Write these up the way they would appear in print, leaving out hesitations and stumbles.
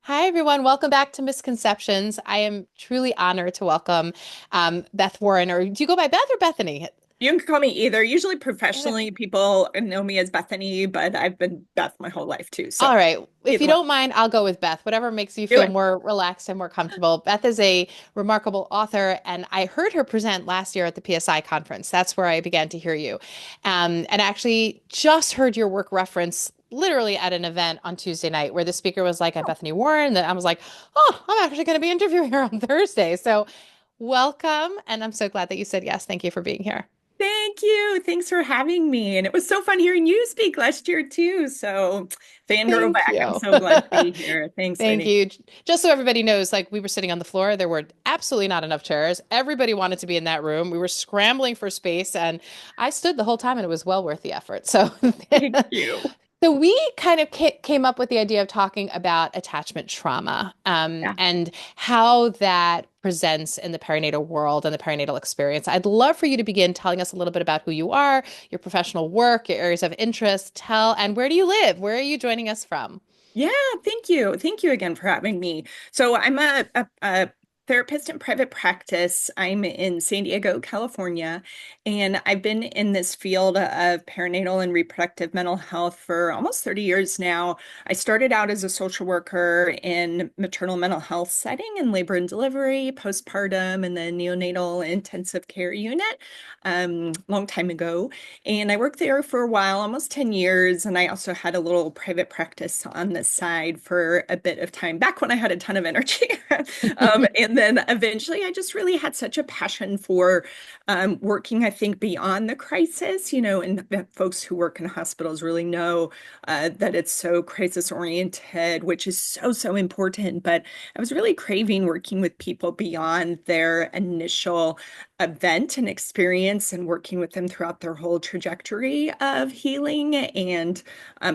Hi, everyone. Welcome back to Misconceptions. I am truly honored to welcome Beth Warren, or do you go by Beth or Bethany? You can call me either. Usually Eh, professionally, people know me as Bethany, but I've been Beth my whole life too. So All right. If either you one, don't mind, I'll go with Beth, whatever makes you do feel it. more relaxed and more comfortable. Beth is a remarkable author, and I heard her present last year at the PSI conference. That's where I began to hear you. And actually just heard your work reference literally at an event on Tuesday night where the speaker was like, I'm Oh, Bethany Warren. That I was like, oh, I'm actually going to be interviewing her on Thursday. So welcome. And I'm so glad that you said yes. Thank you for being here. thank you. Thanks for having me. And it was so fun hearing you speak last year too. So fangirl Thank back. I'm you. so glad to be here. Thanks, Thank lady. you. Just so everybody knows, like we were sitting on the floor, there were absolutely not enough chairs. Everybody wanted to be in that room. We were scrambling for space, and I stood the whole time, and it was well worth the effort. So, Thank you. so we kind of came up with the idea of talking about attachment trauma, Yeah. and how that presents in the perinatal world and the perinatal experience. I'd love for you to begin telling us a little bit about who you are, your professional work, your areas of interest. And where do you live? Where are you joining us from? Yeah, thank you. Thank you again for having me. So I'm a therapist in private practice. I'm in San Diego, California, and I've been in this field of perinatal and reproductive mental health for almost 30 years now. I started out as a social worker in maternal mental health setting in labor and delivery, postpartum, and then neonatal intensive care unit long time ago. And I worked there for a while, almost 10 years. And I also had a little private practice on the side for a bit of time back when I had a ton of energy. And then eventually I just really had such a passion for working, I think, beyond the crisis, and that folks who work in hospitals really know that it's so crisis oriented, which is so, so important. But I was really craving working with people beyond their initial event and experience and working with them throughout their whole trajectory of healing and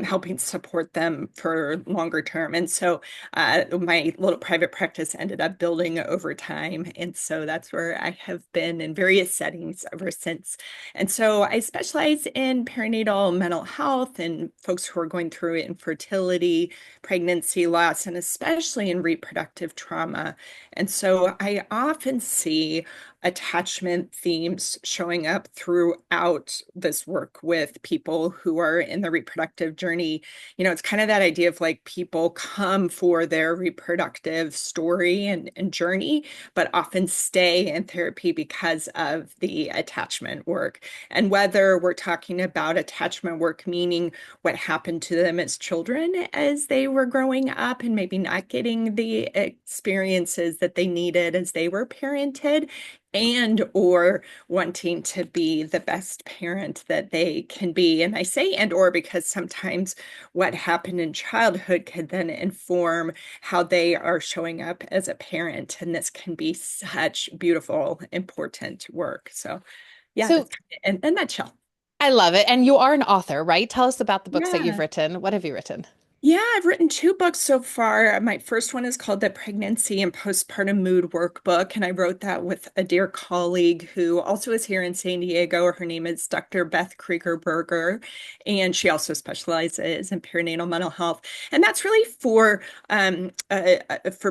helping support them for longer term. And so my little private practice ended up building over time. And so that's where I have been in various settings ever since. And so I specialize in perinatal mental health and folks who are going through infertility, pregnancy loss, and especially in reproductive trauma. And so I often see attachment themes showing up throughout this work with people who are in the reproductive journey. It's kind of that idea of like people come for their reproductive story and journey, but often stay in therapy because of the attachment work. And whether we're talking about attachment work, meaning what happened to them as children as they were growing up and maybe not getting the experiences that they needed as they were parented, and or wanting to be the best parent that they can be. And I say and or because sometimes what happened in childhood could then inform how they are showing up as a parent. And this can be such beautiful, important work. So yeah, So that's in a nutshell. I love it. And you are an author, right? Tell us about the books that you've Yeah. written. What have you written? Yeah, I've written two books so far. My first one is called The Pregnancy and Postpartum Mood Workbook, and I wrote that with a dear colleague who also is here in San Diego. Her name is Dr. Beth Krieger-Berger, and she also specializes in perinatal mental health. And that's really for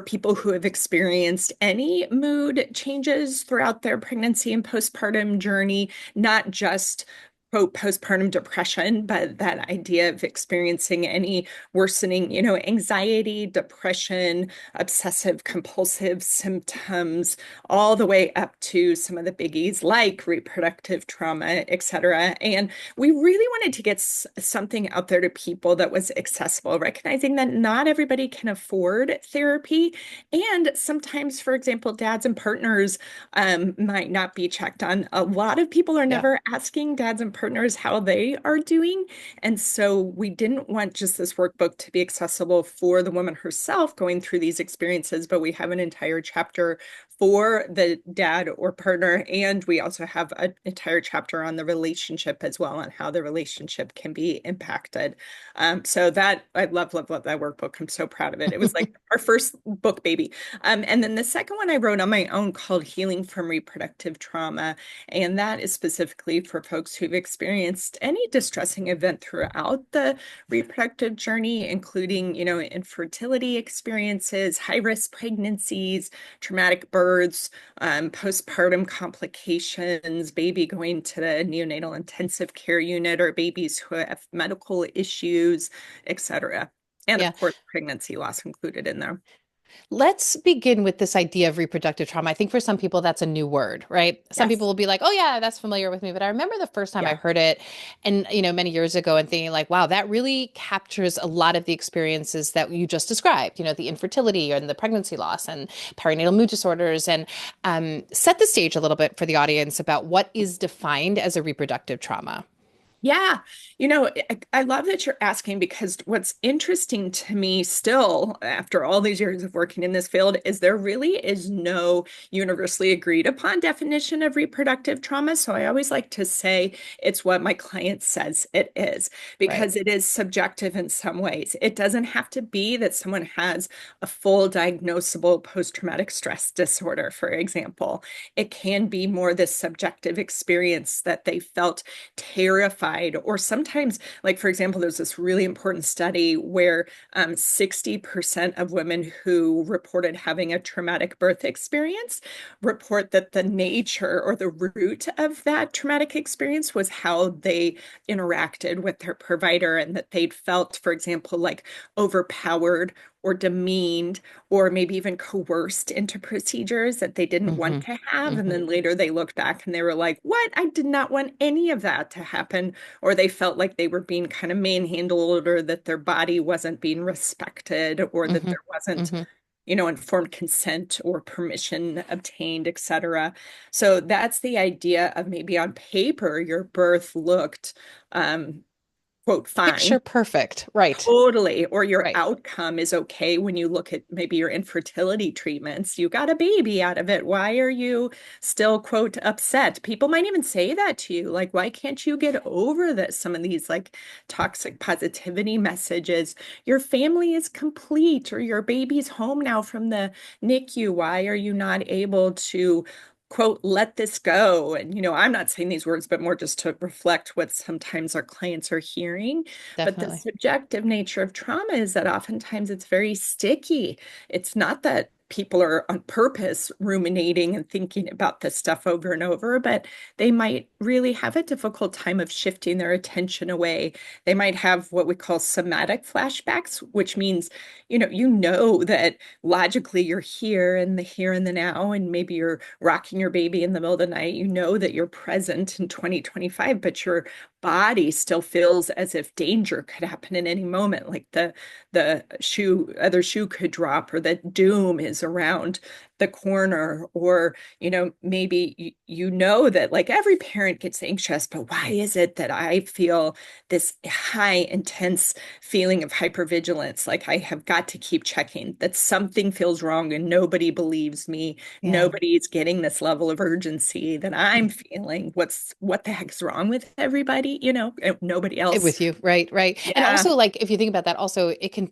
people who have experienced any mood changes throughout their pregnancy and postpartum journey, not just quote postpartum depression, but that idea of experiencing any worsening, anxiety, depression, obsessive compulsive symptoms, all the way up to some of the biggies like reproductive trauma, et cetera. And we really wanted to get something out there to people that was accessible, recognizing that not everybody can afford therapy. And sometimes, for example, dads and partners might not be checked on. A lot of people are Yeah. never asking dads and partners how they are doing. And so we didn't want just this workbook to be accessible for the woman herself going through these experiences, but we have an entire chapter for the dad or partner. And we also have an entire chapter on the relationship as well, and how the relationship can be impacted. So that I love that workbook. I'm so proud of it. It was like our first book baby. And then the second one I wrote on my own, called Healing from Reproductive Trauma. And that is specifically for folks who've experienced any distressing event throughout the reproductive journey, including, infertility experiences, high-risk pregnancies, traumatic births, postpartum complications, baby going to the neonatal intensive care unit, or babies who have medical issues, etc. And Yeah. of course, pregnancy loss included in there. Let's begin with this idea of reproductive trauma. I think for some people that's a new word, right? Some people Yes. will be like, "Oh yeah, that's familiar with me." But I remember the first time I Yeah. heard it and many years ago and thinking like, "Wow, that really captures a lot of the experiences that you just described, the infertility and the pregnancy loss and perinatal mood disorders and set the stage a little bit for the audience about what is defined as a reproductive trauma." Yeah, I love that you're asking, because what's interesting to me still, after all these years of working in this field, is there really is no universally agreed upon definition of reproductive trauma. So I always like to say it's what my client says it is, Right. because it is subjective in some ways. It doesn't have to be that someone has a full diagnosable post-traumatic stress disorder, for example. It can be more this subjective experience that they felt terrified, or sometimes, like, for example, there's this really important study where 60% of women who reported having a traumatic birth experience report that the nature or the root of that traumatic experience was how they interacted with their provider, and that they'd felt, for example, like overpowered or demeaned, or maybe even coerced into procedures that they didn't want Hmm. to have. And Hmm. then later they looked back and they were like, what? I did not want any of that to happen. Or they felt like they were being kind of manhandled, or that their body wasn't being respected, or that Hmm. there wasn't, Hmm. informed consent or permission obtained, etc. So that's the idea of, maybe on paper, your birth looked, quote, Picture fine. perfect. Right. Totally. Or your Right. outcome is okay when you look at maybe your infertility treatments. You got a baby out of it. Why are you still, quote, upset? People might even say that to you. Like, why can't you get over this? Some of these like toxic positivity messages. Your family is complete, or your baby's home now from the NICU. Why are you not able to, quote, let this go? And, I'm not saying these words, but more just to reflect what sometimes our clients are hearing. But the Definitely. subjective nature of trauma is that oftentimes it's very sticky. It's not that people are on purpose ruminating and thinking about this stuff over and over, but they might really have a difficult time of shifting their attention away. They might have what we call somatic flashbacks, which means, that logically you're here and the now, and maybe you're rocking your baby in the middle of the night. You know that you're present in 2025, but your body still feels as if danger could happen at any moment, like the other shoe could drop, or that doom is around the corner. Or maybe that, like, every parent gets anxious, but why is it that I feel this high intense feeling of hypervigilance? Like, I have got to keep checking that something feels wrong, and nobody believes me. Yeah. Nobody's getting this level of urgency that I'm feeling. What the heck's wrong with everybody? Nobody else. With you, right, right. And Yeah. also, like, if you think about that, also it can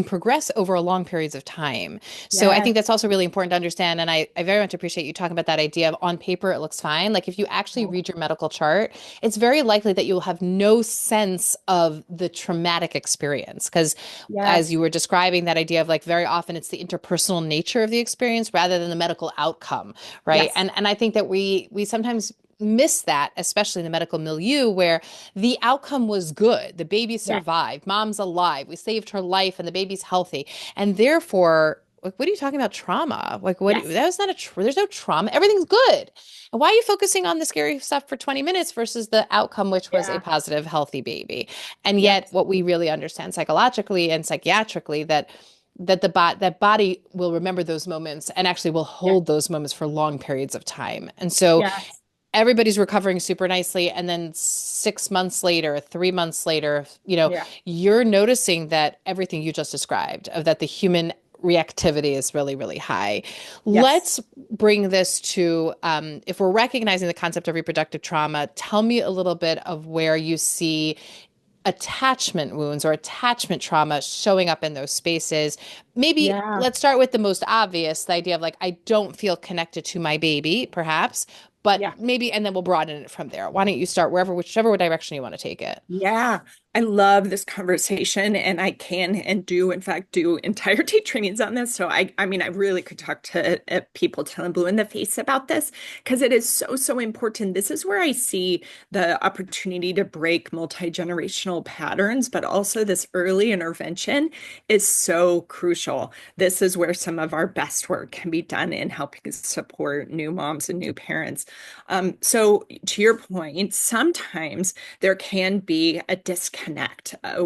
progress over long periods of time. So I think Yes. that's also really important to understand. And I very much appreciate you talking about that idea of on paper it looks fine. Like if you actually read your medical chart, it's very likely that you'll have no sense of the traumatic experience. Because as Yes. you were describing that idea of like very often it's the interpersonal nature of the experience rather than the medical outcome, right? Yes. And I think that we sometimes miss that, especially in the medical milieu, where the outcome was good. The baby Yes. survived. Mom's alive. We saved her life and the baby's healthy. And therefore, like, what are you talking about trauma? Like, Yes. that was not there's no trauma. Everything's good. And why are you focusing on the scary stuff for 20 minutes versus the outcome, which was a Yeah. positive, healthy baby? And yet, Yes. what we really understand psychologically and psychiatrically that body will remember those moments and actually will Yes. hold those moments for long periods of time. And so Yes. everybody's recovering super nicely. And then 6 months later, 3 months later, Yeah. you're noticing that everything you just described of that the human reactivity is really, really high. Yes. Let's bring this to, if we're recognizing the concept of reproductive trauma, tell me a little bit of where you see attachment wounds or attachment trauma showing up in those spaces. Maybe Yeah. let's start with the most obvious, the idea of like, I don't feel connected to my baby, perhaps, but Yeah. maybe, and then we'll broaden it from there. Why don't you start wherever, whichever direction you want to take it? Yeah, I love this conversation, and I can and do, in fact, do entire day trainings on this. So I mean, I really could talk to people till I'm blue in the face about this because it is so, so important. This is where I see the opportunity to break multi-generational patterns, but also this early intervention is so crucial. This is where some of our best work can be done in helping support new moms and new parents. So to your point, sometimes there can be a disconnect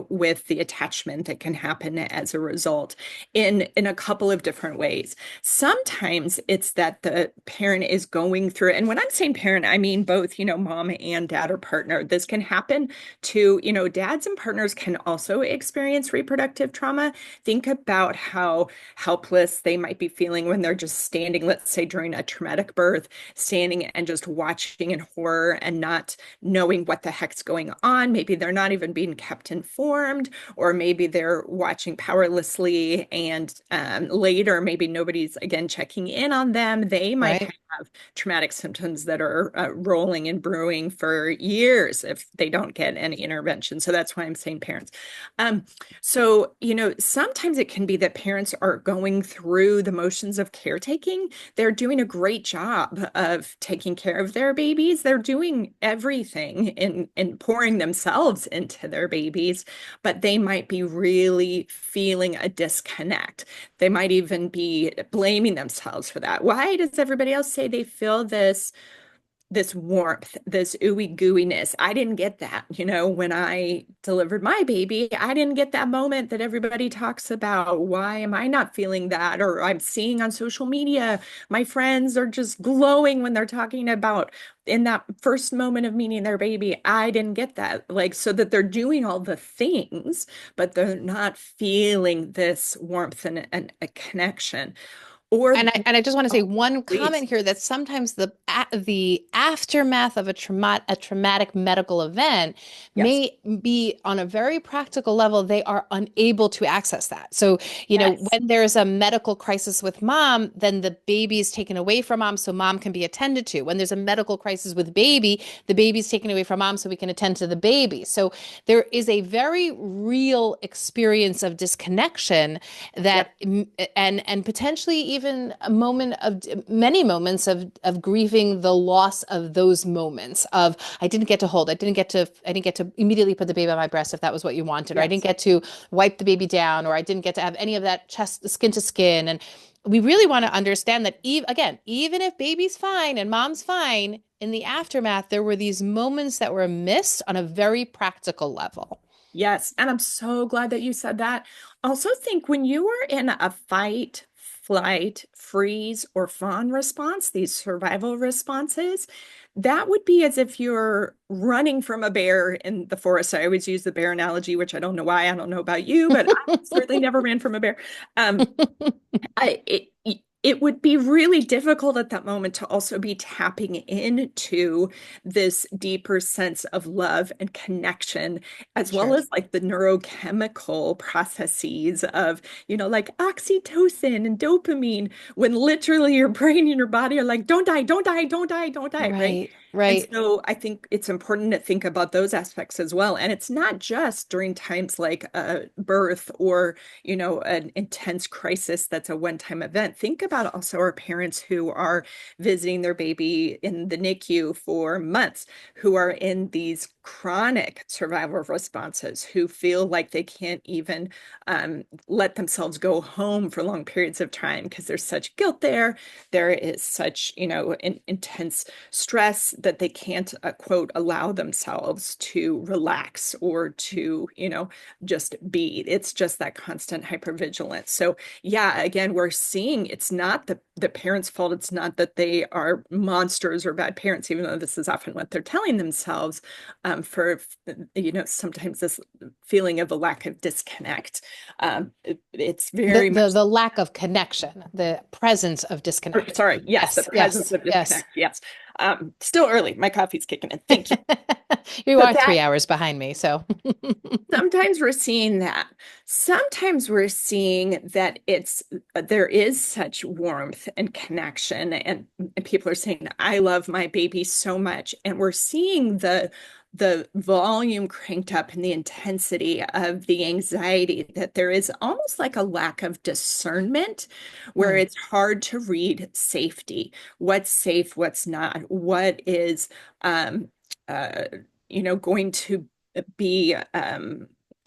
with the attachment that can happen as a result in a couple of different ways. Sometimes it's that the parent is going through, and when I'm saying parent, I mean both, mom and dad or partner. This can happen to, dads and partners can also experience reproductive trauma. Think about how helpless they might be feeling when they're just standing, let's say during a traumatic birth, standing and just watching in horror and not knowing what the heck's going on. Maybe they're not even being kept informed, or maybe they're watching powerlessly, and later, maybe nobody's again checking in on them. They might Right. have traumatic symptoms that are rolling and brewing for years if they don't get any intervention. So that's why I'm saying parents. Um, so, sometimes it can be that parents are going through the motions of caretaking. They're doing a great job of taking care of their babies. They're doing everything in pouring themselves into their babies, but they might be really feeling a disconnect. They might even be blaming themselves for that. Why does everybody else say they feel this warmth, this ooey gooiness? I didn't get that. When I delivered my baby, I didn't get that moment that everybody talks about. Why am I not feeling that? Or I'm seeing on social media, my friends are just glowing when they're talking about in that first moment of meeting their baby. I didn't get that. Like, so that they're doing all the things, but they're not feeling this warmth and a connection. Or, And I just want to say oh, one please. comment here that sometimes the aftermath of a traumatic medical event Yes. may be on a very practical level, they are unable to access that. So, Yes. when there's a medical crisis with mom, then the baby is taken away from mom so mom can be attended to. When there's a medical crisis with baby, the baby's taken away from mom so we can attend to the baby. So there is a very real experience of disconnection that Yep. and potentially even a moment of many moments of grieving the loss of those moments of I didn't get to hold, I didn't get to immediately put the baby on my breast if that was what you wanted, or I didn't Yes. get to wipe the baby down, or I didn't get to have any of that chest skin to skin. And we really want to understand that even if baby's fine and mom's fine, in the aftermath there were these moments that were missed on a very practical level. Yes. And I'm so glad that you said that. Also, think when you are in a fight, flight, freeze, or fawn response, these survival responses, that would be as if you're running from a bear in the forest. I always use the bear analogy, which I don't know why. I don't know about you, but I certainly never ran from a bear. Um, it would be really difficult at that moment to also be tapping into this deeper sense of love and connection, as well Sure. as like the neurochemical processes of, like oxytocin and dopamine, when literally your brain and your body are like, don't die, don't die, don't die, don't die, right? Right, And right. so I think it's important to think about those aspects as well. And it's not just during times like birth or an intense crisis that's a one-time event. Think about also our parents who are visiting their baby in the NICU for months, who are in these chronic survival responses, who feel like they can't even let themselves go home for long periods of time because there's such guilt there. There is such, intense stress that they can't, quote, allow themselves to relax or to, just be. It's just that constant hypervigilance. So yeah, again, we're seeing it's not the parents' fault. It's not that they are monsters or bad parents, even though this is often what they're telling themselves, for, sometimes this feeling of a lack of disconnect. It's The, very the much, the lack of connection, the presence of or, disconnect. sorry, yes, the Yes, presence yes, of yes. disconnect. Yes. Still early. My coffee's kicking in. Thank you. You But are that 3 hours behind me, so sometimes we're seeing that. Sometimes we're seeing that there is such warmth and connection, and people are saying, I love my baby so much. And we're seeing the volume cranked up and the intensity of the anxiety, that there is almost like a lack of discernment where Hmm. it's hard to read safety. What's safe, what's not, what is um uh going to be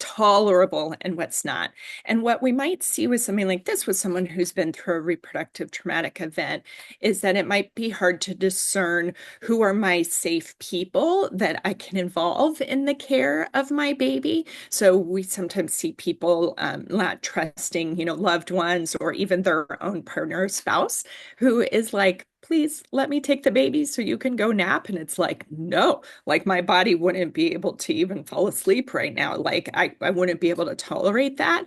tolerable and what's not. And what we might see with something like this, with someone who's been through a reproductive traumatic event, is that it might be hard to discern who are my safe people that I can involve in the care of my baby. So we sometimes see people not trusting, loved ones or even their own partner or spouse who is like, please let me take the baby so you can go nap. And it's like, no, like my body wouldn't be able to even fall asleep right now. Like I wouldn't be able to tolerate that.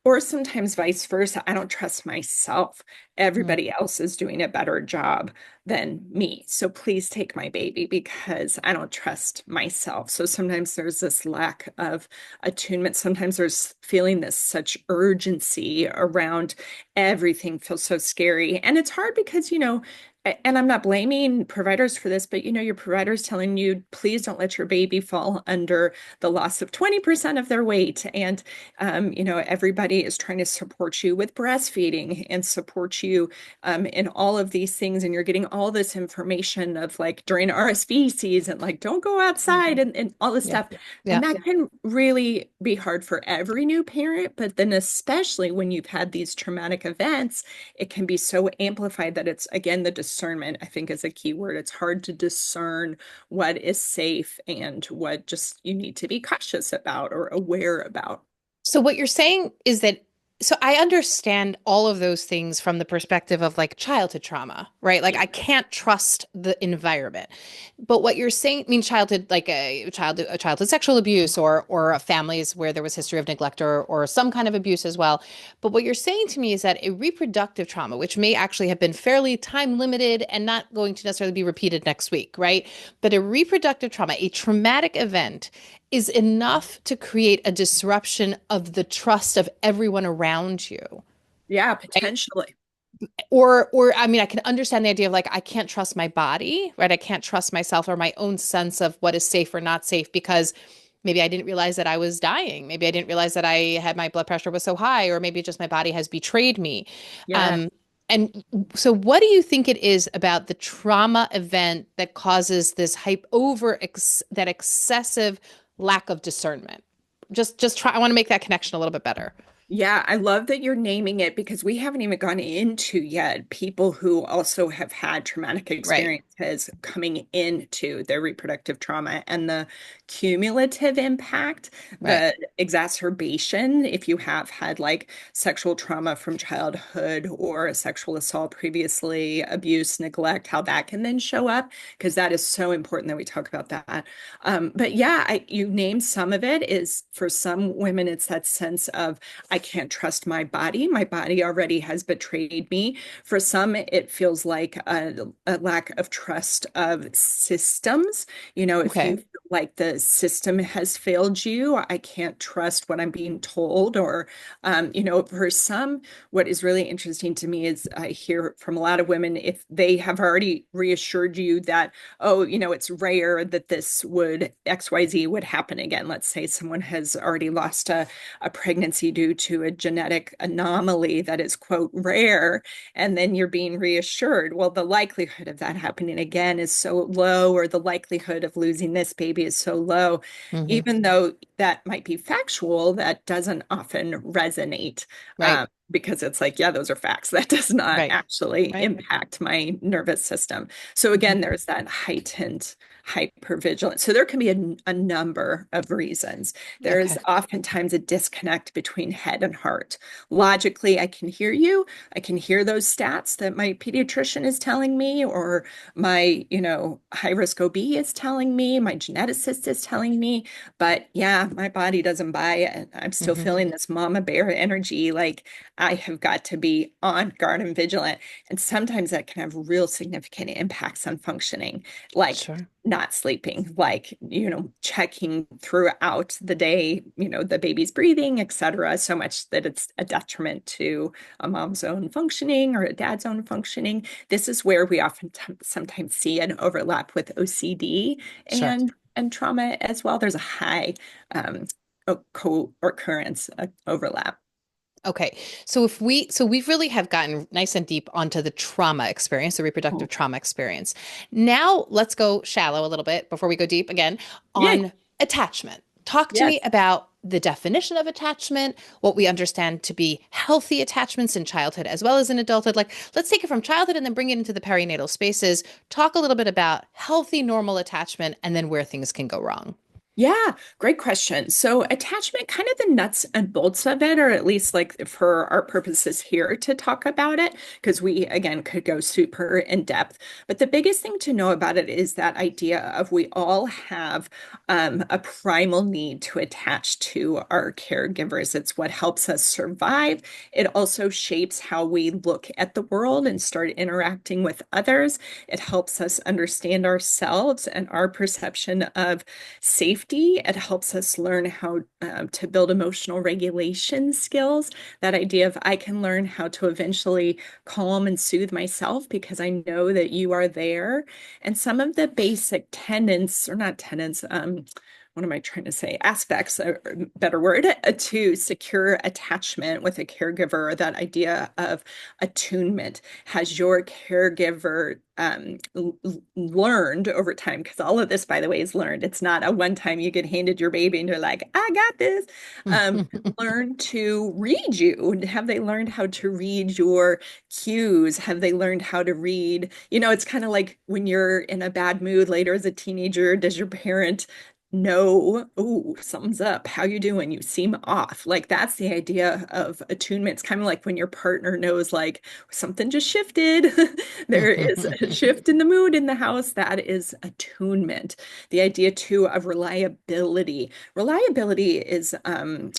Or sometimes vice versa. I don't trust myself. Hmm. Everybody else is doing a better job than me. So please take my baby because I don't trust myself. So sometimes there's this lack of attunement. Sometimes there's feeling this such urgency around everything feels so scary. And it's hard because, and I'm not blaming providers for this, but your provider's telling you, please don't let your baby fall under the loss of 20% of their weight. And, everybody is trying to support you with breastfeeding and support you in all of these things. And you're getting all this information of like during RSV season, like don't go outside and all this Yeah, stuff. And yeah. that can really be hard for every new parent. But then, especially when you've had these traumatic events, it can be so amplified that it's, again, the discernment, I think, is a key word. It's hard to discern what is safe and what just you need to be cautious about or aware about. So what you're saying is that, so I understand all of those things from the perspective of like childhood trauma, right? Like Yeah. I can't trust the environment. But what you're saying means childhood, like a childhood sexual abuse or a families where there was history of neglect or some kind of abuse as well. But what you're saying to me is that a reproductive trauma, which may actually have been fairly time limited and not going to necessarily be repeated next week, right? But a reproductive trauma, a traumatic event is enough to create a disruption of the trust of everyone around you, Yeah, right? potentially. Or I mean, I can understand the idea of like I can't trust my body, right? I can't trust myself or my own sense of what is safe or not safe because maybe I didn't realize that I was dying. Maybe I didn't realize that I had my blood pressure was so high, or maybe just my body has betrayed me. Yeah. Um, and so, what do you think it is about the trauma event that causes this that excessive lack of discernment? Just try. I want to make that connection a little bit better. Yeah, I love that you're naming it because we haven't even gone into yet people who also have had traumatic Right, experiences coming into their reproductive trauma and the cumulative impact, right. the exacerbation, if you have had like sexual trauma from childhood or a sexual assault previously, abuse, neglect, how that can then show up, because that is so important that we talk about that. But yeah, you named some of it is for some women, it's that sense of, I can't trust my body. My body already has betrayed me. For some, it feels like a lack of trust of systems. If you Okay. feel like the system has failed you, I can't trust what I'm being told. Or, for some, what is really interesting to me is I hear from a lot of women, if they have already reassured you that, oh, it's rare that this XYZ would happen again. Let's say someone has already lost a pregnancy due to a genetic anomaly that is, quote, rare, and then you're being reassured. Well, the likelihood of that happening breastfeeding again is so low, or the likelihood of losing this baby is so low, Hmm. even though that might be factual, that doesn't often resonate. Right. Because it's like, yeah, those are facts. That does not Right. actually Right. impact my nervous system. So Hmm. again, there's that heightened hypervigilance. So there can be a number of reasons. There is Okay. oftentimes a disconnect between head and heart. Logically, I can hear you. I can hear those stats that my pediatrician is telling me, or my, high risk OB is telling me, my geneticist is telling me. But yeah, my body doesn't buy it. I'm still Hmm. feeling this mama bear energy. Like I have got to be on guard and vigilant. And sometimes that can have real significant impacts on functioning, like Sure. not sleeping, like, checking throughout the day, the baby's breathing, et cetera, so much that it's a detriment to a mom's own functioning or a dad's own functioning. This is where we often sometimes see an overlap with OCD Sure. and trauma as well. There's a high co-occurrence overlap. Okay. So we really have gotten nice and deep onto the trauma experience, the reproductive trauma experience. Now let's go shallow a little bit before we go deep again Yay. on attachment. Talk to Yes. me about the definition of attachment, what we understand to be healthy attachments in childhood as well as in adulthood. Like, let's take it from childhood and then bring it into the perinatal spaces. Talk a little bit about healthy, normal attachment and then where things can go wrong. Yeah, great question. So, attachment, kind of the nuts and bolts of it, or at least like for our purposes here to talk about it, because we again could go super in depth. But the biggest thing to know about it is that idea of we all have a primal need to attach to our caregivers. It's what helps us survive. It also shapes how we look at the world and start interacting with others. It helps us understand ourselves and our perception of safety. It helps us learn how to build emotional regulation skills. That idea of I can learn how to eventually calm and soothe myself because I know that you are there. And some of the basic tenets, or not tenets, what am I trying to say? Aspects, a better word, to secure attachment with a caregiver, that idea of attunement. Has your caregiver learned over time? Because all of this, by the way, is learned. It's not a one time you get handed your baby and you're like, I got this. Learn to read you. Have they learned how to read your cues? Have they learned how to read? It's kind of like when you're in a bad mood later as a teenager, does your parent know, oh, something's up. How you doing? You seem off. Like that's the idea of attunement. It's kind of like when your partner knows like something just shifted. There is a shift in the mood in the house. That is attunement. The idea too of reliability. Reliability is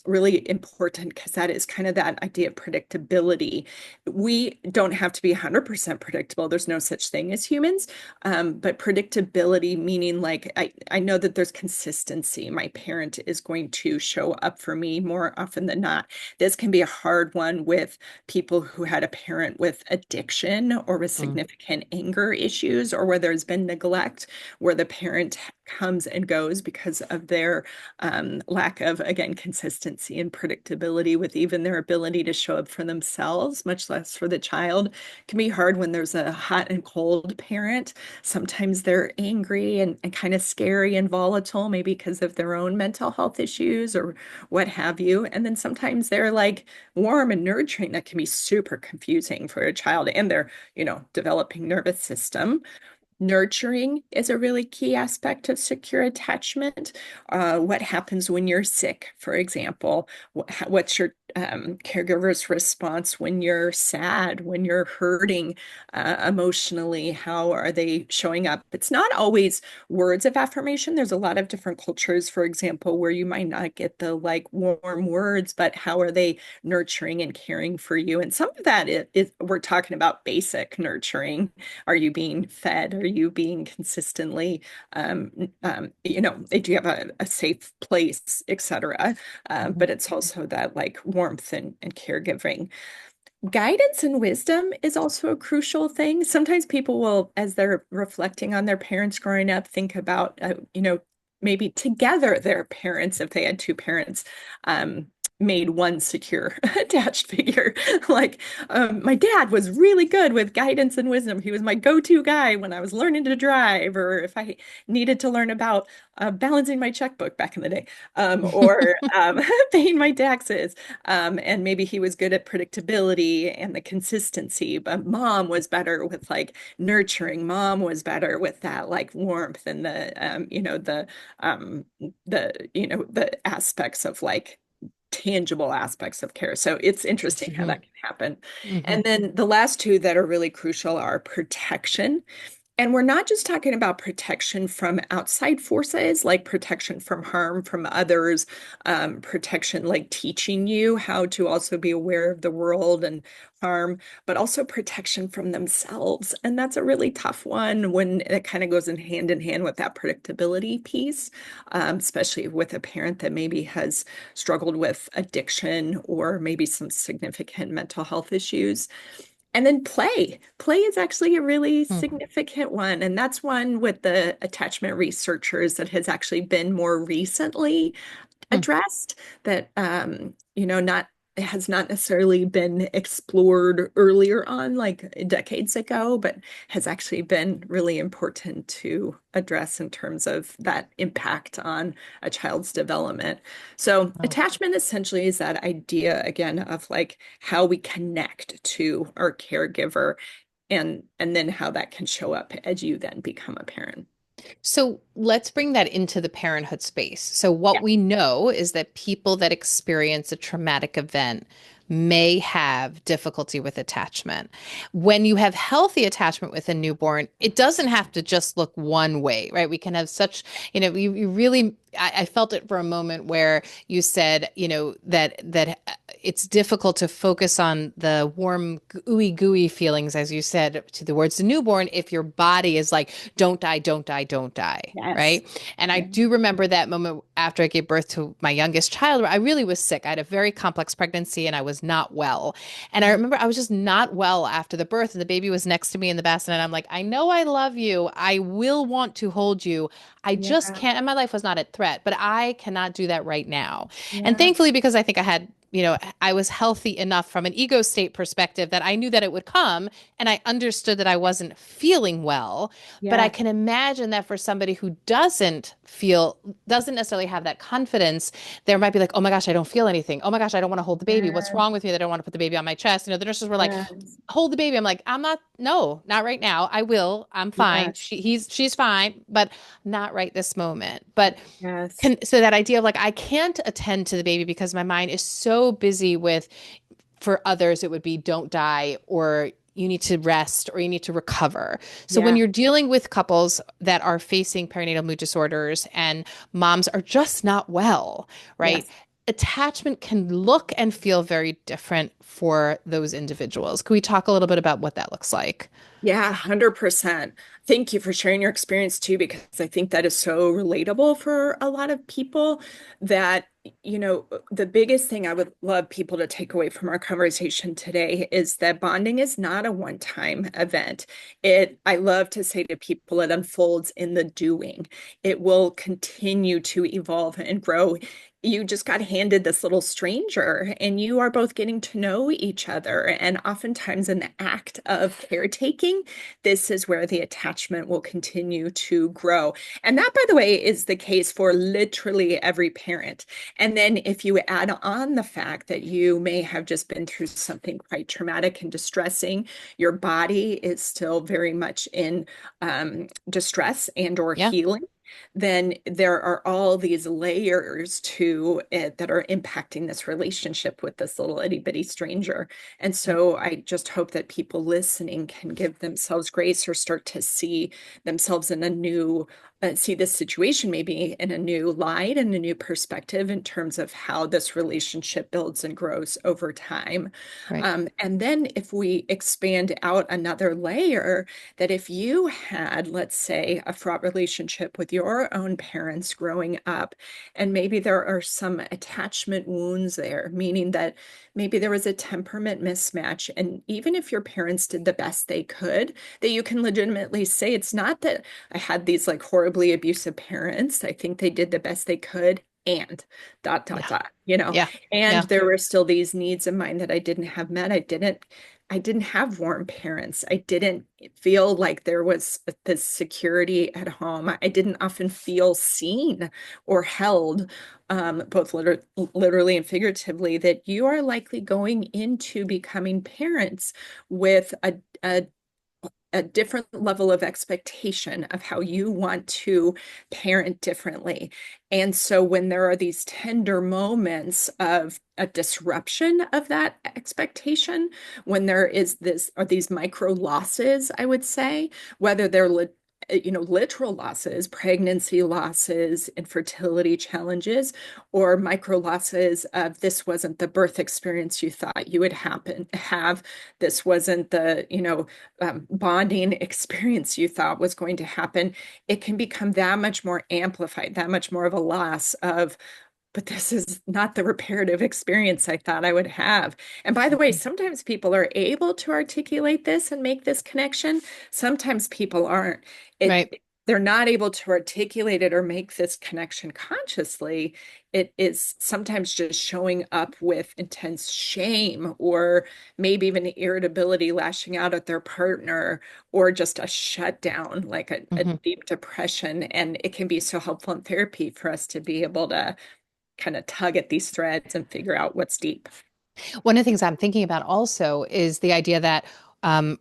really important because that is kind of that idea of predictability. We don't have to be 100% predictable. There's no such thing as humans. But predictability, meaning like I know that there's consistency. My parent is going to show up for me more often than not. This can be a hard one with people who had a parent with addiction or with Mm, significant anger issues, or where there's been neglect, where the parent comes and goes because of their lack of, again, consistency and predictability with even their ability to show up for themselves, much less for the child. It can be hard when there's a hot and cold parent. Sometimes they're angry and kind of scary and volatile, maybe because of their own mental health issues or what have you. And then sometimes they're like warm and nurturing. That can be super confusing for a child and their, developing nervous system. Nurturing is a really key aspect of secure attachment. What happens when you're sick, for example? What's your caregiver's response when you're sad, when you're hurting emotionally? How are they showing up? It's not always words of affirmation. There's a lot of different cultures, for example, where you might not get the like warm words, but how are they nurturing and caring for you? And some of that is we're talking about basic nurturing. Are you being fed? Are you being consistently, do you have a safe place, etc.? mhm. But it's also that like warmth and caregiving. Guidance and wisdom is also a crucial thing. Sometimes people will, as they're reflecting on their parents growing up, think about, maybe together their parents, if they had two parents, made one secure attached figure. Like, my dad was really good with guidance and wisdom. He was my go-to guy when I was learning to drive, or if I needed to learn about balancing my checkbook back in the day, or paying my taxes. And maybe he was good at predictability and the consistency, but mom was better with like nurturing. Mom was better with that like warmth and um, the aspects of like tangible aspects of care. So it's interesting how Hmm. that can happen. Hmm. And then the last two that are really crucial are protection. And we're not just talking about protection from outside forces, like protection from harm from others, protection like teaching you how to also be aware of the world and harm, but also protection from themselves. And that's a really tough one when it kind of goes in hand with that predictability piece, especially with a parent that maybe has struggled with addiction or maybe some significant mental health issues. And then play. Play is actually a really significant one. And that's one with the attachment researchers that has actually been more recently Hmm. addressed that not it has not necessarily been explored earlier on like decades ago, but has actually been really important to address in terms of that impact on a child's development. So Wow. attachment essentially is that idea again of like how we connect to our caregiver and then how that can show up as you then become a parent. So let's bring that into the parenthood space. So, what Yeah. we know is that people that experience a traumatic event may have difficulty with attachment. When you have healthy attachment with a newborn, it doesn't have to just look one way, right? We can have such, you really, I felt it for a moment where you said, that it's difficult to focus on the warm, ooey gooey feelings, as you said, to the words the newborn, if your body is like, don't die, don't die, don't die. Yes. Right. And I Yeah. do remember that moment after I gave birth to my youngest child where I really was sick. I had a very complex pregnancy and I was not well. And I remember I was just not well after the birth, and the baby was next to me in the bassinet. And I'm like, I know I love you. I will want to hold you. I just Yeah. can't. And my life was not at threat, but I cannot do that right now. And Yeah. thankfully, because I think I had, I was healthy enough from an ego state perspective that I knew that it would come and I understood that I wasn't feeling well. But I Yeah. can imagine that for somebody who doesn't necessarily have that confidence, there might be like, oh my gosh, I don't feel anything. Oh my gosh, I don't want to hold the baby. What's Yeah. wrong with me that I don't want to put the baby on my chest? The nurses were like, Yes. hold the baby. I'm like, I'm not, no, not right now. I will. I'm fine. Yes. She's fine, but not right this moment. But Yes. so that idea of like, I can't attend to the baby because my mind is so busy with, for others, it would be don't die or you need to rest or you need to recover. So when Yeah. you're dealing with couples that are facing perinatal mood disorders and moms are just not well, right? Yes. Attachment can look and feel very different for those individuals. Can we talk a little bit about what that looks like? Yeah, 100%. Thank you for sharing your experience too, because I think that is so relatable for a lot of people that, the biggest thing I would love people to take away from our conversation today is that bonding is not a one-time event. I love to say to people, it unfolds in the doing. It will continue to evolve and grow. You just got handed this little stranger and you are both getting to know each other. And oftentimes, in the act of caretaking, this is where the attachment will continue to grow. And that, by the way, is the case for literally every parent. And then, if you add on the fact that you may have just been through something quite traumatic and distressing, your body is still very much in distress and or Yeah, healing, then there are all these layers to it that are impacting this relationship with this little itty bitty stranger. And yeah, so I just hope that people listening can give themselves grace or start to see themselves in a new, see this situation maybe in a new light and a new perspective in terms of how this relationship builds and grows over time. right. And then if we expand out another layer, that if you had, let's say, a fraught relationship with your own parents growing up, and maybe there are some attachment wounds there, meaning that maybe there was a temperament mismatch. And even if your parents did the best they could, that you can legitimately say, it's not that I had these like horribly abusive parents. I think they did the best they could. and dot, dot, Yeah. dot, you know, Yeah. and Yeah. there were still these needs of mine that I didn't have met. I didn't have warm parents. I didn't feel like there was this security at home. I didn't often feel seen or held, both literally and figuratively, that you are likely going into becoming parents with a different level of expectation of how you want to parent differently. And so when there are these tender moments of a disruption of that expectation, when there is this or these micro losses, I would say, whether they're literal losses, pregnancy losses, infertility challenges, or micro losses of this wasn't the birth experience you thought you would have. This wasn't the, bonding experience you thought was going to happen. It can become that much more amplified, that much more of a loss of, but this is not the reparative experience I thought I would have. And by the way, Mhm. sometimes people are able to articulate this and make this connection. Sometimes people aren't. Right. They're not able to articulate it or make this connection consciously. It is sometimes just showing up with intense shame or maybe even irritability, lashing out at their partner, or just a shutdown, like a Mhm. deep depression. And it can be so helpful in therapy for us to be able to kind of tug at these threads and figure out what's deep. One of the things I'm thinking about also is the idea that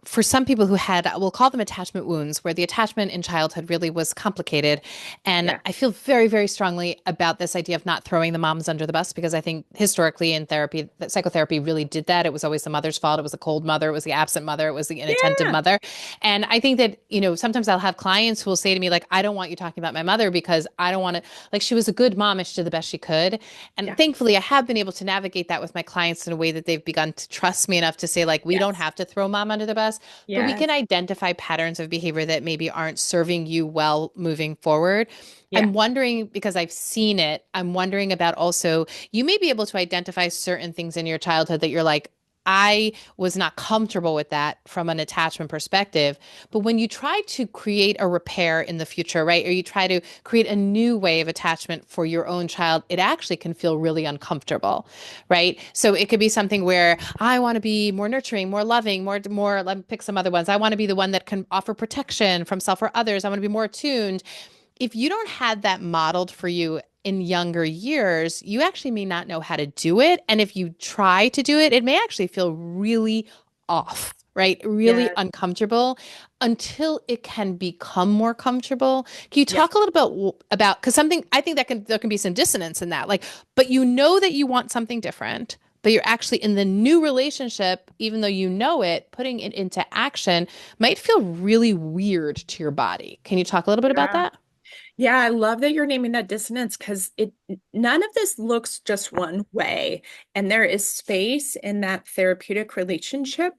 for some people who had, we'll call them attachment wounds, where the attachment in childhood really was complicated. And Yeah. I feel very, very strongly about this idea of not throwing the moms under the bus, because I think historically in therapy, that psychotherapy really did that. It was always the mother's fault. It was the cold mother. It was the absent mother. It was the inattentive Yeah. mother. And I think that, sometimes I'll have clients who will say to me, like, I don't want you talking about my mother because I don't want to, like, she was a good mom and she did the best she could. And Yeah. thankfully, I have been able to navigate that with my clients in a way that they've begun to trust me enough to say, like, we don't Yes. have to throw mom under the bus, but we Yes. can identify patterns of behavior that maybe aren't serving you well moving forward. Yeah. I'm wondering, because I've seen it, I'm wondering about also, you may be able to identify certain things in your childhood that you're like, I was not comfortable with that from an attachment perspective. But when you try to create a repair in the future, right, or you try to create a new way of attachment for your own child, it actually can feel really uncomfortable, right? So it could be something where I want to be more nurturing, more loving, more, let me pick some other ones. I want to be the one that can offer protection from self or others. I want to be more attuned. If you don't have that modeled for you in younger years, you actually may not know how to do it. And if you try to do it, it may actually feel really off, right? Really Yeah. uncomfortable until it can become more comfortable. Can you Yeah. talk a little bit about, because something I think that there can be some dissonance in that, like, but you know that you want something different, but you're actually in the new relationship, even though you know it, putting it into action might feel really weird to your body. Can you talk a little bit about Yeah. that? Yeah, I love that you're naming that dissonance because it none of this looks just one way. And there is space in that therapeutic relationship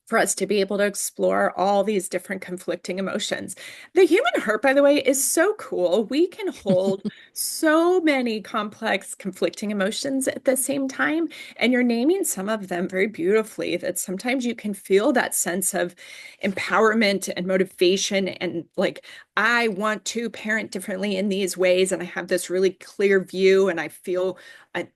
for us to be able to explore all these different conflicting emotions. The human heart, by the way, is so cool. We can hold so many complex, conflicting emotions at the same time. And you're naming some of them very beautifully, that sometimes you can feel that sense of empowerment and motivation and like, I want to parent differently in these ways. And I have this really clear view and I feel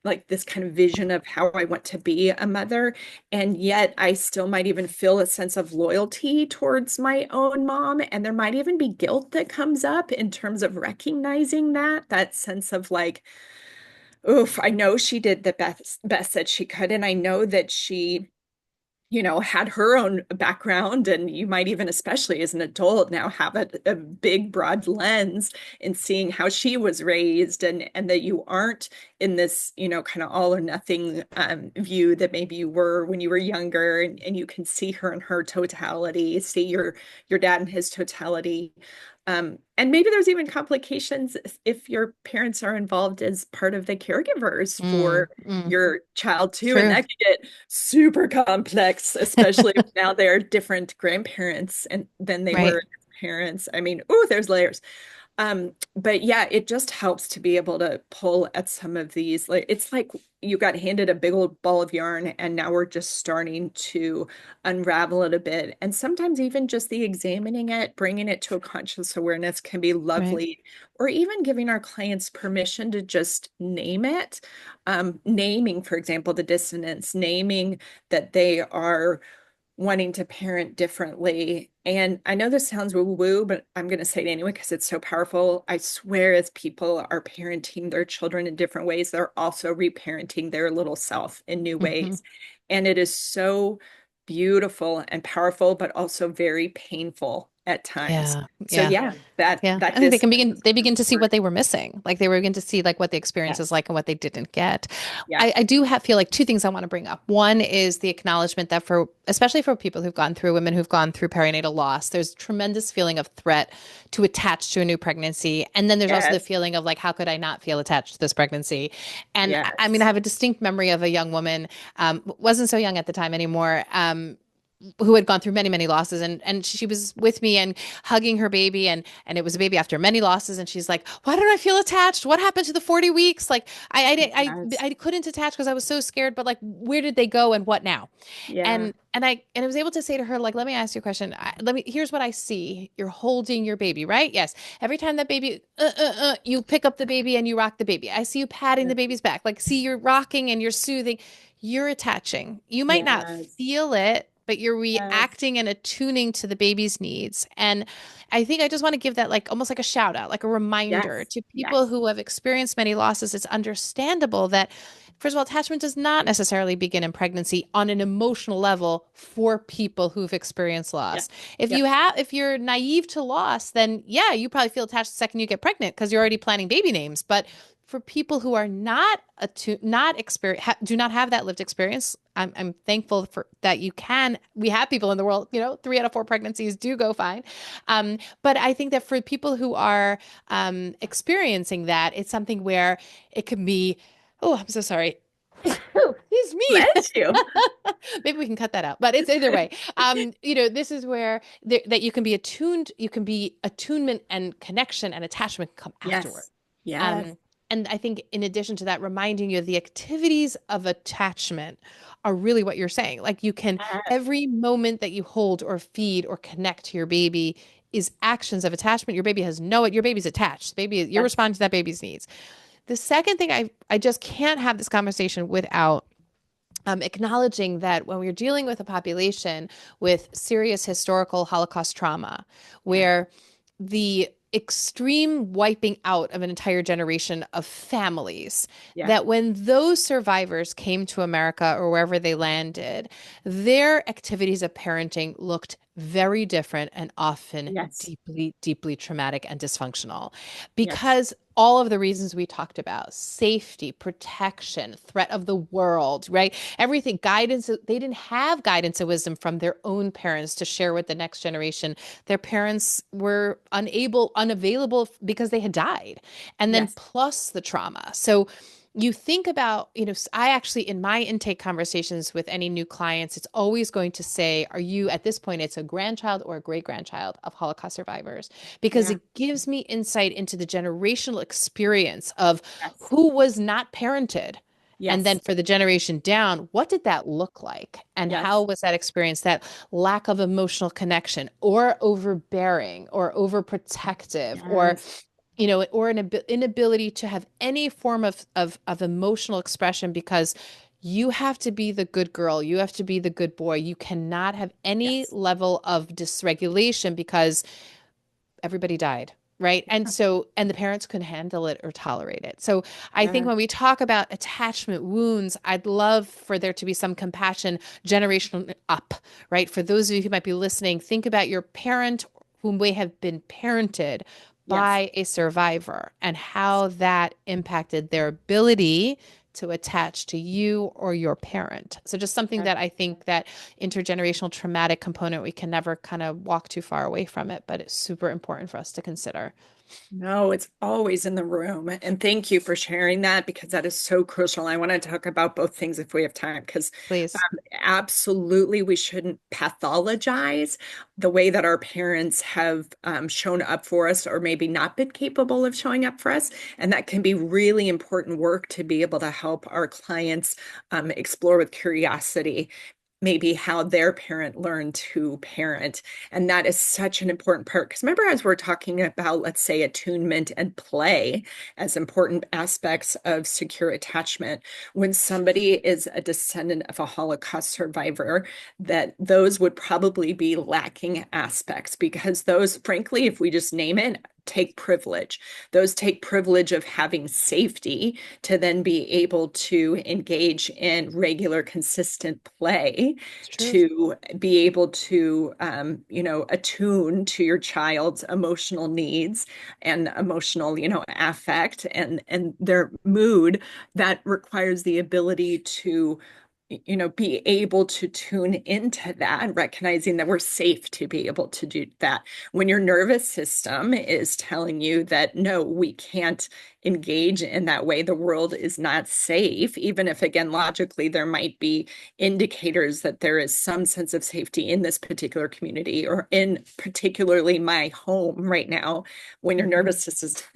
like this kind of vision of how I want to be a mother. And yet I still might even feel a sense of loyalty towards my own mom. And there might even be guilt that comes up in terms of recognizing that sense of like, oof, I know she did the best that she could. And I know that she had her own background, and you might even, especially as an adult, now have a big, broad lens in seeing how she was raised, and that you aren't in this, kind of all or nothing view that maybe you were when you were younger, and you can see her in her totality, see your dad in his totality. And maybe there's even complications if your parents are involved as part of the caregivers Mm, for mm, your child too, and true. that can get super complex, especially if now they're different grandparents and than they were Right. as parents. I mean, oh, there's layers. But yeah, it just helps to be able to pull at some of these. Like it's like you got handed a big old ball of yarn, and now we're just starting to unravel it a bit. And sometimes even just the examining it, bringing it to a conscious awareness can be Right. lovely, or even giving our clients permission to just name it. Naming, for example, the dissonance, naming that they are wanting to parent differently. And I know this sounds woo-woo, but I'm going to say it anyway because it's so powerful. I swear, as people are parenting their children in different ways, they're also reparenting their little self in new Hmm. ways. And it is so beautiful and powerful, but also very painful at times. Yeah. So Yeah. yeah, that Yeah. that I think distance is they really begin to see what important. they were missing. Like they were begin to see like what the experience is Yes. like and what they didn't get. Yeah. I do feel like two things I want to bring up. One is the acknowledgement that especially for people who've gone through, women who've gone through perinatal loss, there's tremendous feeling of threat to attach to a new pregnancy. And then there's also the Yes. feeling of like, how could I not feel attached to this pregnancy? And I mean, I Yes. have a distinct memory of a young woman, wasn't so young at the time anymore, who had gone through many, many losses. And she was with me and hugging her baby. And it was a baby after many losses. And she's like, why don't I feel attached? What happened to the 40 weeks? Like Yes. I couldn't attach because I was so scared, but like, where did they go and what now? Yeah. And I was able to say to her, like, let me ask you a question. Here's what I see. You're holding your baby, right? Yes. Every time that baby, you pick up the baby and you rock the baby. I see you patting the baby's back. Like, see, you're rocking and you're soothing. You're attaching. You might not Yes. feel it, but you're Yes. reacting and attuning to the baby's needs. And I think I just want to give that like almost like a shout out, like a reminder Yes. to people Yes. who have experienced many losses. It's understandable that, first of all, attachment does not necessarily begin in pregnancy on an emotional level for people who've experienced Yep. loss. Yep. If you're naive to loss, then yeah, you probably feel attached the second you get pregnant because you're already planning baby names. But for people who are not not experience do not have that lived experience, I'm thankful for that. We have people in the world, 3 out of 4 pregnancies do go fine. But I think that for people who are experiencing that, it's something where it can be, oh, I'm so sorry. Excuse me. Bless you. Maybe we can cut that out, but it's either way. This is where that you can be attuned, you can be attunement and connection and attachment come afterward. Yes. Yes. Um, and I think in addition to that, reminding you of the activities of attachment are really what you're saying. Like you can, Yes. every moment that you hold or feed or connect to your baby is actions of attachment. Your baby has your baby's attached. Baby, you're Yes. responding to that baby's needs. The second thing I just can't have this conversation without acknowledging that when we're dealing with a population with serious historical Holocaust trauma, Yeah. where the extreme wiping out of an entire generation of families, Yeah. that when those survivors came to America or wherever they landed, their activities of parenting looked very different and often Yes. deeply, deeply traumatic and dysfunctional Yes. because all of the reasons we talked about, safety, protection, threat of the world, right? Everything, guidance, they didn't have guidance and wisdom from their own parents to share with the next generation. Their parents were unavailable because they had died. And then Yes. plus the trauma. So you think about, I actually, in my intake conversations with any new clients, it's always going to say, are you, at this point, it's a grandchild or a great grandchild of Holocaust survivors? Because Yeah. it gives me insight into the generational experience of Yes. who was not parented. And then Yes. for the generation down, what did that look like? And how Yes. was that experience, that lack of emotional connection or overbearing or overprotective or Yes. or an inability to have any form of emotional expression because you have to be the good girl, you have to be the good boy. You cannot have any Yes. level of dysregulation because everybody died, right? And so, and the parents couldn't handle it or tolerate it. So I think Yes. when we talk about attachment wounds, I'd love for there to be some compassion generational up, right? For those of you who might be listening, think about your parent who may have been parented Yes. by a survivor and how that impacted their ability to attach to you or your parent. So just something Yes. that I think that intergenerational traumatic component, we can never kind of walk too far away from it, but it's super important for us to consider. No, it's always in the room. And thank you for sharing that because that is so crucial. I want to talk about both things if we have time, because Please. absolutely we shouldn't pathologize the way that our parents have shown up for us or maybe not been capable of showing up for us. And that can be really important work to be able to help our clients explore with curiosity. Maybe how their parent learned to parent. And that is such an important part. Because remember, as we're talking about, let's say, attunement and play as important aspects of secure attachment, when somebody is a descendant of a Holocaust survivor, that those would probably be lacking aspects because those, frankly, if we just name it, take privilege. Those take privilege of having safety to then be able to engage in regular, consistent play, It's true. to be able to, attune to your child's emotional needs and emotional, affect and their mood that requires the ability to be able to tune into that, recognizing that we're safe to be able to do that. When your nervous system is telling you that, no, we can't engage in that way, the world is not safe, even if, again, logically, there might be indicators that there is some sense of safety in this particular community or in particularly my home right now. When your Mhm. nervous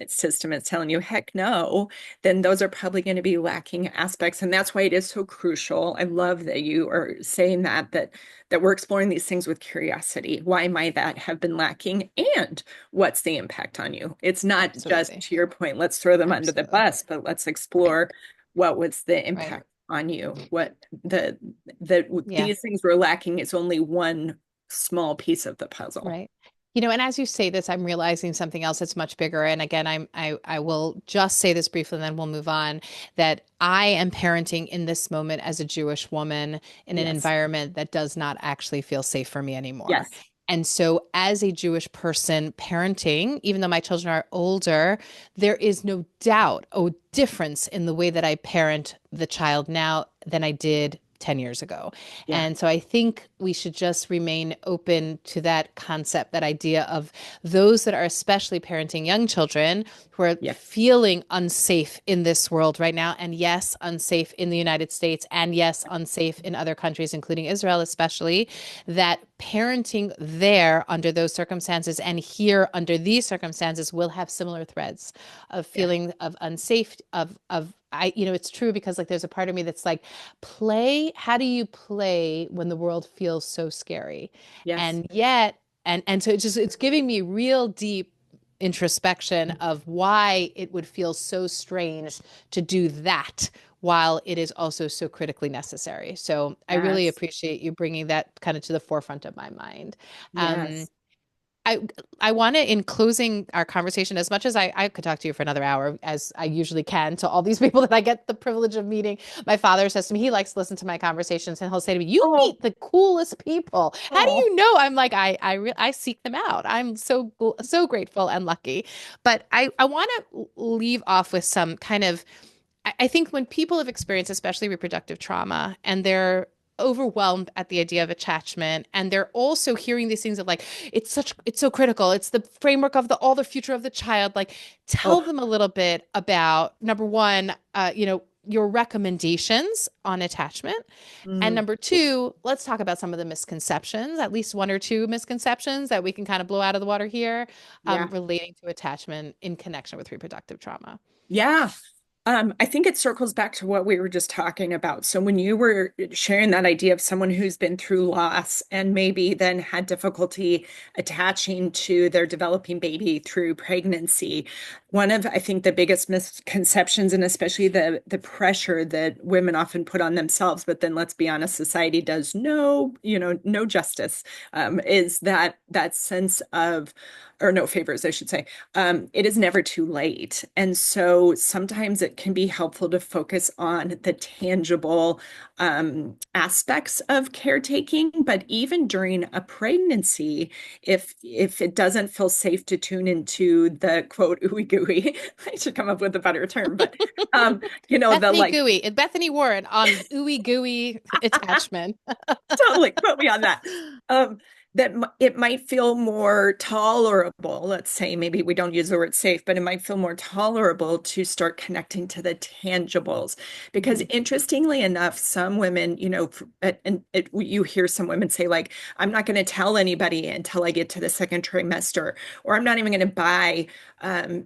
system is telling you, heck no, then those are probably going to be lacking aspects. And that's why it is so crucial. I love that you are saying that we're exploring these things with curiosity. Why might that have been lacking? And what's the impact on you? It's not just Absolutely. to your point, let's throw them under the Absolutely. bus, but let's Right. explore what was the Right. impact on you. What the Yeah. these things were lacking is only one small piece of the puzzle. Right. And as you say this, I'm realizing something else that's much bigger. And again, I will just say this briefly, and then we'll move on. That I am parenting in this moment as a Jewish woman in an Yes. environment that does not actually feel safe for me anymore. Yes. And so, as a Jewish person parenting, even though my children are older, there is no doubt a difference in the way that I parent the child now than I did 10 years ago. Yeah. And so I think we should just remain open to that concept, that idea of those that are especially parenting young children who are Yeah. feeling unsafe in this world right now. And yes, unsafe in the United States. And yes, unsafe in other countries, including Israel, especially, that parenting there under those circumstances and here under these circumstances will have similar threads of Yeah. feeling of unsafe, of it's true because like there's a part of me that's like, play, how do you play when the world feels so scary? Yes. And yet, and so it's giving me real deep introspection of why it would feel so strange to do that while it is also so critically necessary. So I really Yes. appreciate you bringing that kind of to the forefront of my mind. Um, Yes. I I want to, in closing our conversation, as much as I could talk to you for another hour, as I usually can, to all these people that I get the privilege of meeting. My father says to me, he likes to listen to my conversations, and he'll say to me, "You Oh, meet the coolest people. How do oh, you know?" I'm like, I seek them out. I'm so grateful and lucky. But I want to leave off with some kind of, I think when people have experienced, especially reproductive trauma, and they're overwhelmed at the idea of attachment, and they're also hearing these things of like, it's so critical, it's the framework of the all the future of the child, like tell oh. them a little bit about, number one, your recommendations on attachment, and Mm, number two, let's talk about some of the misconceptions, at least one or two misconceptions that we can kind of blow out of the water here, yeah. relating to attachment in connection with reproductive trauma. Yeah. I think it circles back to what we were just talking about. So when you were sharing that idea of someone who's been through loss and maybe then had difficulty attaching to their developing baby through pregnancy, one of, I think, the biggest misconceptions, and especially the pressure that women often put on themselves, but then let's be honest, society does no justice, is that sense of, or no favors, I should say. It is never too late. And so sometimes it can be helpful to focus on the tangible aspects of caretaking. But even during a pregnancy, if it doesn't feel safe to tune into the quote ooey gooey, I should come up with a better term, but the Bethany like Gooey, Bethany Warren on ooey gooey attachment. totally quote me on that. that it might feel more tolerable. Let's say maybe we don't use the word safe, but it might feel more tolerable to start connecting to the tangibles. Because Mhm. interestingly enough, some women, you hear some women say, like, I'm not going to tell anybody until I get to the second trimester, or I'm not even going to buy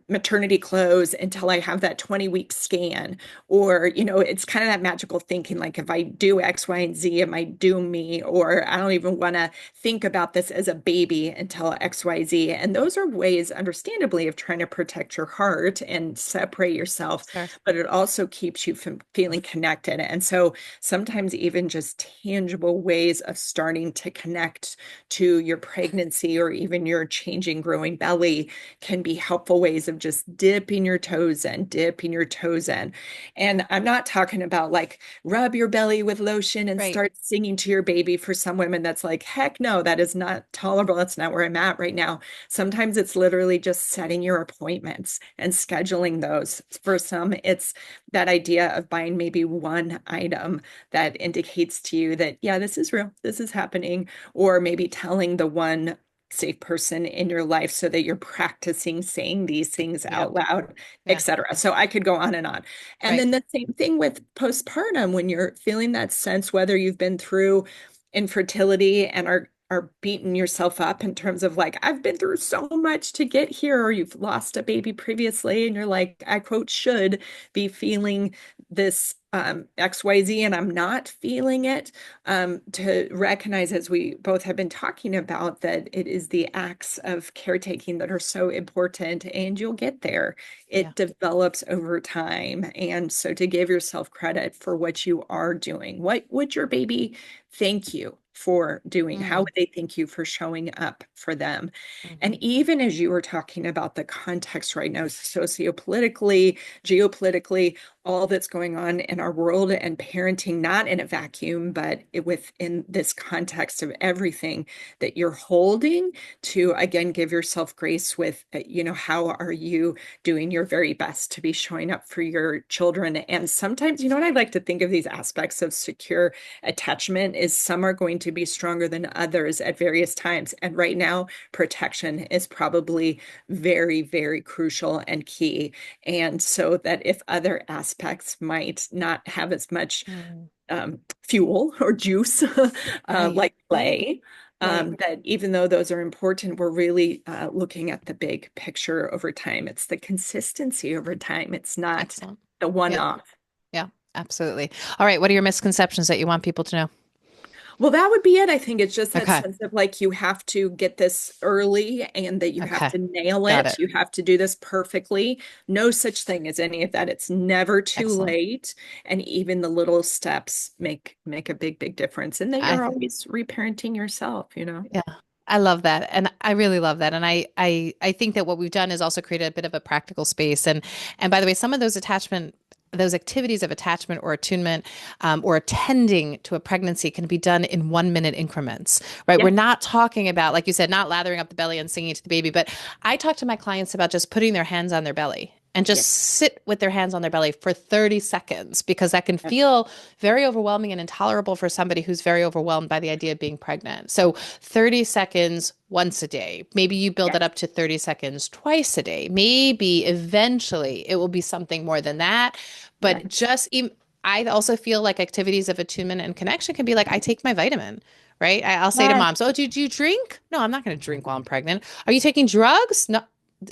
maternity clothes until I have that 20-week scan. Or, it's kind of that magical thinking, like, if I do X, Y, and Z, it might doom me, or I don't even want to think about this as a baby until XYZ. And those are ways, understandably, of trying to protect your heart and separate yourself, Sure. but it also keeps you from feeling connected. And so sometimes even just tangible ways of starting to connect to your pregnancy or even your changing, growing belly can be helpful ways of just dipping your toes in, dipping your toes in. And I'm not talking about like rub your belly with lotion and Right. start singing to your baby. For some women, that's like, heck no, that is not tolerable. That's not where I'm at right now. Sometimes it's literally just setting your appointments and scheduling those. For some, it's that idea of buying maybe one item that indicates to you that, yeah, this is real, this is happening, or maybe telling the one safe person in your life so that you're practicing saying these things Yep. out loud, Yeah. etc. So I could go on and on. And Right. then the same thing with postpartum, when you're feeling that sense, whether you've been through infertility and are beating yourself up in terms of like, I've been through so much to get here, or you've lost a baby previously, and you're like, I quote, should be feeling this XYZ, and I'm not feeling it. To recognize, as we both have been talking about, that it is the acts of caretaking that are so important, and you'll get there. Yeah. It develops over time. And so to give yourself credit for what you are doing, what would your baby thank you for doing? How Mm. would they thank you for showing up for them? And Mhm. even as you were talking about the context right now, sociopolitically, geopolitically, all that's going on in our world, and parenting not in a vacuum, but within this context of everything that you're holding, to again give yourself grace with, how are you doing your very best to be showing up for your children? And sometimes, what I like to think of these aspects of secure attachment is some are going to be stronger than others at various times. And right now, protection is probably very, very crucial and key. And so that if other aspects might not have as much Mm. fuel or juice, Right. like Right. play, Right. that even though those are important, we're really looking at the big picture over time. It's the consistency over time. It's not Excellent. the one Yep. off. Yeah. Absolutely. All right. What are your misconceptions that you want people to know? Well, that would be it. I think it's just that Okay. sense of like you have to get this early and that you have Okay. to nail Got it. it. You have to do this perfectly. No such thing as any of that. It's never too Excellent. late. And even the little steps make a big, big difference. And that I you're th always reparenting yourself. Yeah. I love that. And I really love that. And I think that what we've done is also created a bit of a practical space. And by the way, some of those activities of attachment or attunement or attending to a pregnancy can be done in 1 minute increments, right? We're Yeah. not talking about, like you said, not lathering up the belly and singing to the baby, but I talk to my clients about just putting their hands on their belly and Yeah. just sit with their hands on their belly for 30 seconds because that can feel very overwhelming and intolerable for somebody who's very overwhelmed by the idea of being pregnant. So 30 seconds once a day. Maybe you build Yeah. it up to 30 seconds twice a day. Maybe eventually it will be something more than that. Yeah. But I also feel like activities of attunement and connection can be like, I take my vitamin. Right. I'll say to Yes. moms, oh, did you drink? No, I'm not going to drink while I'm pregnant. Are you taking drugs? No.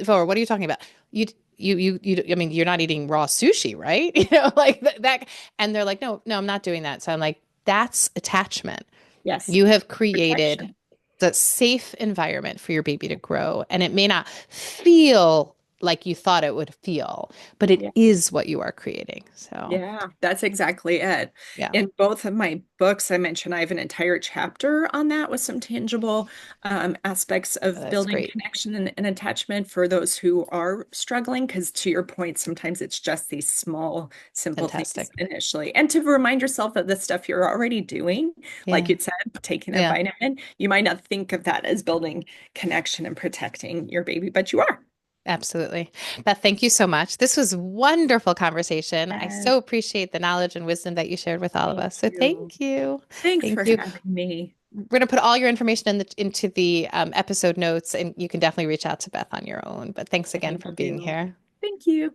Or what are you talking about? I mean, you're not eating raw sushi, right? Like that. And they're like, no, no, I'm not doing that. So I'm like, that's attachment. Yes. You have created Protection. the safe environment for your baby to grow. And it may not feel like you thought it would feel, but it Yeah. is what you are creating. So, Yeah, that's exactly it. yeah, In both of my books, I mentioned I have an entire chapter on that with some tangible aspects of that's building great. connection and attachment for those who are struggling. Because to your point, sometimes it's just these small, simple things Fantastic. initially. And to remind yourself of the stuff you're already doing, like Yeah. you said, taking a Yeah. vitamin, you might not think of that as building connection and protecting your baby, but you are. Absolutely. Beth, thank you so much. This was wonderful conversation. I Yes, so appreciate the knowledge and wisdom that you shared with all of thank us. So you. thank you. Thanks for Thank you. having me. we're going to put all your information into the episode notes, and you can definitely reach out to Beth on your own. But thanks again Thank for being you. here. Thank you.